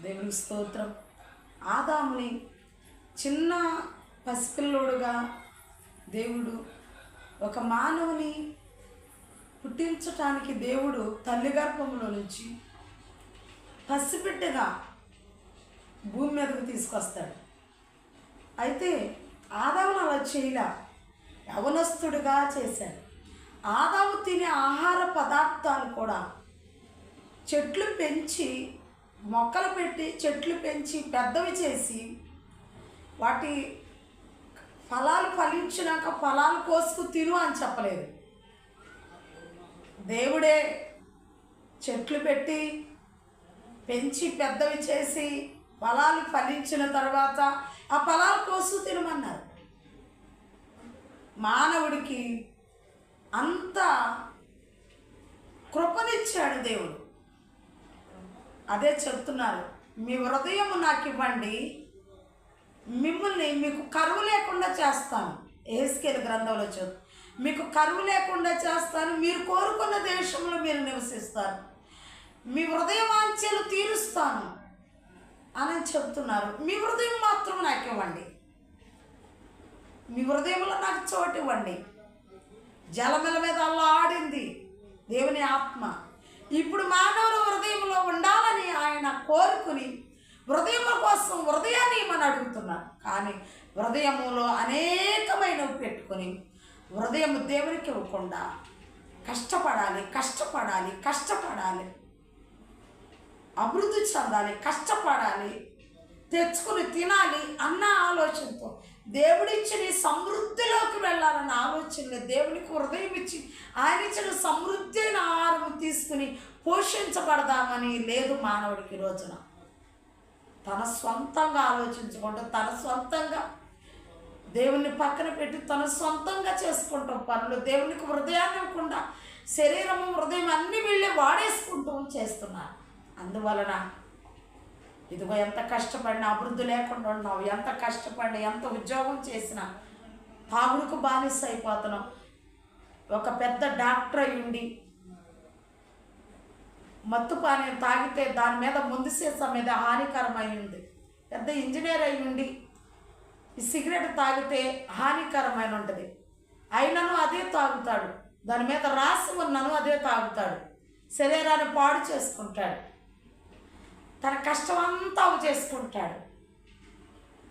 దేవునికి స్తోత్రం. ఆదాముని చిన్న పసిపిల్లోడుగా దేవుడు ఒక మానవుని పుట్టించటానికి దేవుడు తల్లి గర్భంలో నుంచి పసిబిడ్డగా భూమి మీదకు తీసుకొస్తాడు. అయితే ఆదామును అలా చేయలా, యవనస్తుడిగా చేశాడు. ఆదాము తినే ఆహార పదార్థాలు కూడా చెట్లు పెంచి, మొక్కలు పెట్టి చెట్లు పెంచి పెద్దవి చేసి, వాటి ఫలాలు ఫలించినాక ఫలాలు కోసుకు తిను అని చెప్పలేదు. దేవుడే చెట్లు పెట్టి పెంచి పెద్దవి చేసి ఫలాలు ఫలించిన తర్వాత ఆ ఫలాలు కోసు తినమన్నారు. మానవుడికి అంత కృపనిచ్చాడు దేవుడు. అదే చెప్తున్నారు, మీ హృదయం నాకు ఇవ్వండి, మీకు కరువు లేకుండా చేస్తాను. యెహెజ్కేలు గ్రంథంలో చెప్తాను, మీకు కరువు లేకుండా చేస్తాను, మీరు కోరుకున్న దేశంలో మీరు నివసిస్తారు, మీ హృదయ వాంఛలు తీరుస్తాను అని చెప్తున్నారు. మీ హృదయం మాత్రం నాకు ఇవ్వండి, మీ హృదయంలో నాకు చోటు ఇవ్వండి. జలముల మీద ఆడింది దేవుని ఆత్మ. ఇప్పుడు మానవుడు హృదయంలో ఉండాలని ఆయన కోరుకుని హృదయముల కోసం హృదయాన్ని ఇమ్మని అడుగుతున్నారు. కానీ హృదయములో అనేకమైనవి పెట్టుకొని హృదయం దేవునికి ఇవ్వకుండా కష్టపడాలి, కష్టపడాలి, కష్టపడాలి, అభివృద్ధి చెందాలి, కష్టపడాలి, తెచ్చుకుని తినాలి అన్న ఆలోచనతో దేవుడిచ్చిన సమృద్ధిలోకి వెళ్ళాలన్న ఆలోచనలో దేవునికి హృదయం ఇచ్చి ఆయన ఇచ్చిన సమృద్ధి అయిన ఆహారం తీసుకుని పోషించబడదామని లేదు మానవుడికి. రోజున తన సొంతంగా ఆలోచించకుండా, తన సొంతంగా దేవుని పక్కన పెట్టి తన సొంతంగా చేసుకుంటాం పనులు. దేవునికి హృదయాన్ని ఇవ్వకుండా శరీరము హృదయం అన్ని వీళ్ళే వాడేసుకుంటూ చేస్తున్నారు. అందువలన ఇదిగో ఎంత కష్టపడినా అభివృద్ధి లేకుండా ఉన్నావు, ఎంత కష్టపడి ఎంత ఉద్యోగం చేసినా తాగుడుకు బానిస అయిపోతున్నాం. ఒక పెద్ద డాక్టర్ అయి ఉండి మత్తు పానీయం తాగితే దాని మీద ముందు సీసా మీద హానికరమై ఉంది. పెద్ద ఇంజనీర్ అయి ఉండి ఈ సిగరెట్ తాగితే హానికరమైన ఉంటుంది, అయినను అదే తాగుతాడు. దాని మీద రాసి ఉన్నను అదే తాగుతాడు. శరీరాన్ని పాడు చేసుకుంటాడు, తన కష్టం అంతా చేసుకుంటాడు.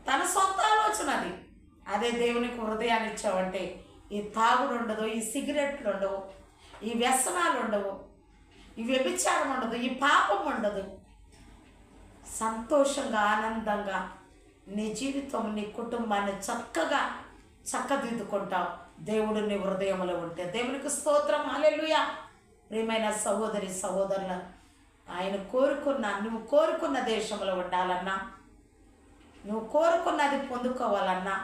తన సొంత ఆలోచన అది. అదే దేవునికి హృదయాన్ని ఇచ్చావంటే ఈ తాగుడు ఉండదు, ఈ సిగరెట్లు ఉండవు, ఈ వ్యసనాలు ఉండవు, ఈ వ్యభిచారం ఉండదు, ఈ పాపం ఉండదు. సంతోషంగా ఆనందంగా నీ జీవితం నీ కుటుంబాన్ని చక్కగా చక్కదిద్దుకుంటావు దేవుడు నీ హృదయంలో ఉంటే. దేవునికి స్తోత్రం, హల్లెలూయా. ప్రియమైన సహోదరి సహోదరుల, ఆయన నువ్వు కోరుకున్న దేశంలో ఉండాలన్నా, నువ్వు కోరుకున్నది పొందుకోవాలన్నా,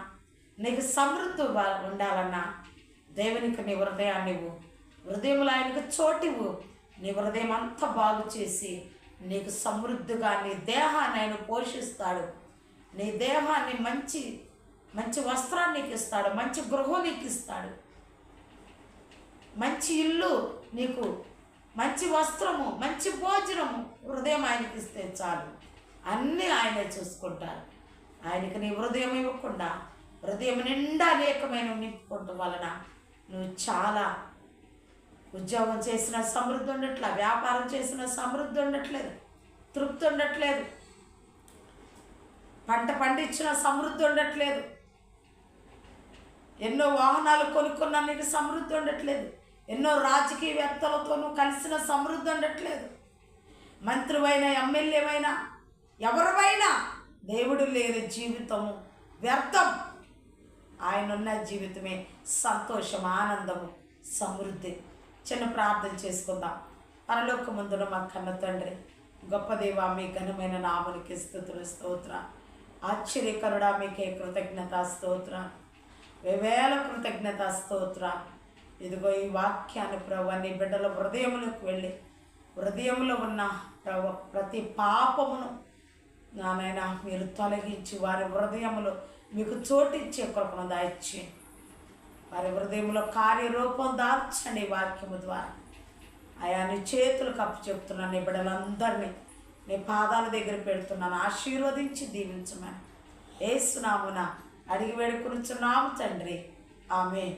నీకు సమృద్ధి ఉండాలన్నా దేవునికి నీ హృదయాన్ని ఇవ్వు. హృదయంలో ఆయనకు చోటివ్వు. నీ హృదయం అంతా బాగు చేసి నీకు సమృద్ధిగా నీ దేహాన్ని ఆయన పోషిస్తాడు. నీ దేహాన్ని మంచి మంచి వస్త్రాన్ని నీకు ఇస్తాడు, మంచి గృహం నీకు ఇస్తాడు, మంచి ఇల్లు నీకు, మంచి వస్త్రము, మంచి భోజనము. హృదయం ఆయనకి ఇస్తే చాలు, అన్నీ ఆయనే చూసుకుంటారు. ఆయనకి నీ హృదయం ఇవ్వకుండా హృదయం నిండా అనేకమైన నింపుకుంటూ వలన నువ్వు చాలా ఉద్యోగం చేసిన సమృద్ధి ఉండట్లే, వ్యాపారం చేసిన సమృద్ధి ఉండట్లేదు, తృప్తి ఉండట్లేదు, పంట పండించిన సమృద్ధి ఉండట్లేదు, ఎన్నో వాహనాలు కొనుక్కున్నా నీకు సమృద్ధి ఉండట్లేదు, ఎన్నో రాజకీయవేత్తలతోనూ కలిసిన సమృద్ధి ఉండట్లేదు, మంత్రివైనా ఎమ్మెల్యేవైనా ఎవరివైనా దేవుడు లేని జీవితము వ్యర్థం. ఆయన ఉన్న జీవితమే సంతోషం, ఆనందము, సమృద్ధి. చిన్న ప్రార్థన చేసుకుందాం. పరలోకమందున మా కన్న తండ్రి, గొప్ప దేవా, మీ ఘనమైన నామమునికి స్తుతులు స్తోత్ర. ఆశ్చర్యకరుడా, మీకే కృతజ్ఞత స్తోత్ర, వేవేల కృతజ్ఞత స్తోత్ర. ఇదిగో ఈ వాక్యాన్ని ప్రభు నీ బిడ్డల హృదయములకు వెళ్ళి హృదయంలో ఉన్న ప్రభు ప్రతి పాపమును నానైనా మీరు తొలగించి వారి హృదయములో మీకు చోటిచ్చే కృపను దాయిచ్చి వారి హృదయంలో కార్యరూపం దాల్చండి వాక్యము ద్వారా. ఆయా నీ చేతులకు అప్పు చెప్తున్న నీ బిడ్డలందరినీ నీ పాదాల దగ్గర పెడుతున్నాను. ఆశీర్వదించి దీవించమని యేసు నామమున అడిగి వేడుకొనుచున్నాము తండ్రి. ఆమేన్.